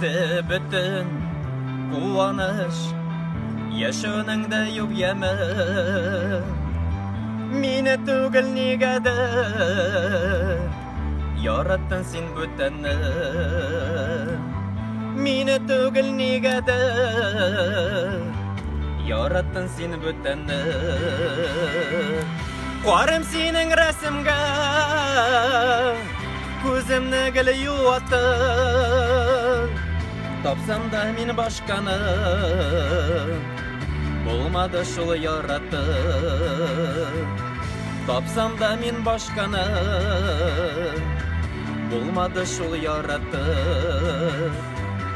кетті бүтін қуаныш, ешөніңді юк емі. Мені түгіл негеді, яраттың сен бүтіні. Мені түгіл негеді, яраттың сен бүтіні. Қуарым сенің рәсімге, көзімні гілі юатты. Тапсам да мен башқаны, болмады шул яратты. Тапсам да мен башқаны, болмады шул яратты.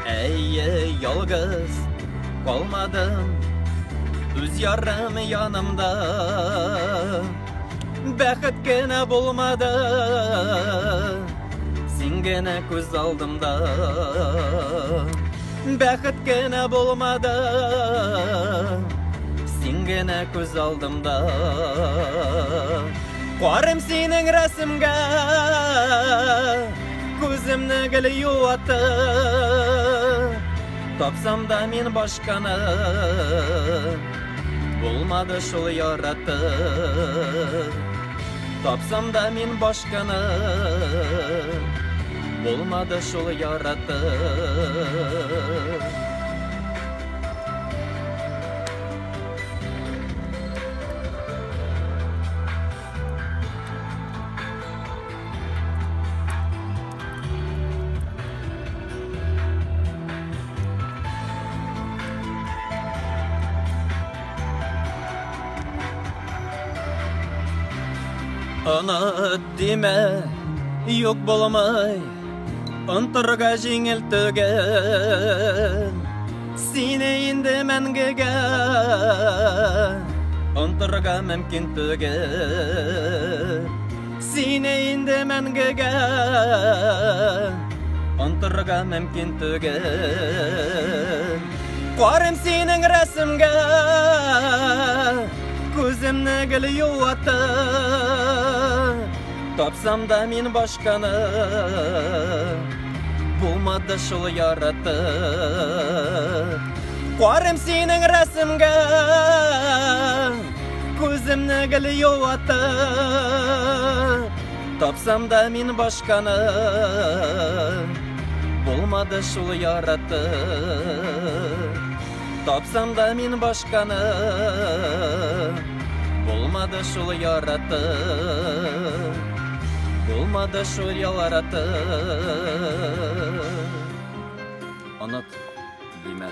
Әйе, ялгыз қалмадым, өз ярым янымда. Бәхет генә болмады, сен генә көз алдымда. Бәхет генә болмады, сен генә көз алдымда. Қуарым сенің рәсімге, көзімні гілі юатты. Тапсам да мен башқаны, болмады шул яратты. Тапсам да мен башқаны, болмады шул яратты. Unut деме, yok болмай, ұнтырға жеңіл түгіл. Сені енді мәңгіге, ұнтырға мүмкін түгіл. Сені енді мәңгіге, ұнтырға мүмкін түгіл. Қуарым сенің рәсімге, көзімні гілі юатты. Тапсам да мен башқаны, болмады шул яратты. Қуарым сенің рәсімге, көзімні гілі юатты. Тапсам да мен башқаны, болмады шул яратты. Тапсам да мен башқаны, болмады шул яратты. Болмады шул яратты. Unut деме.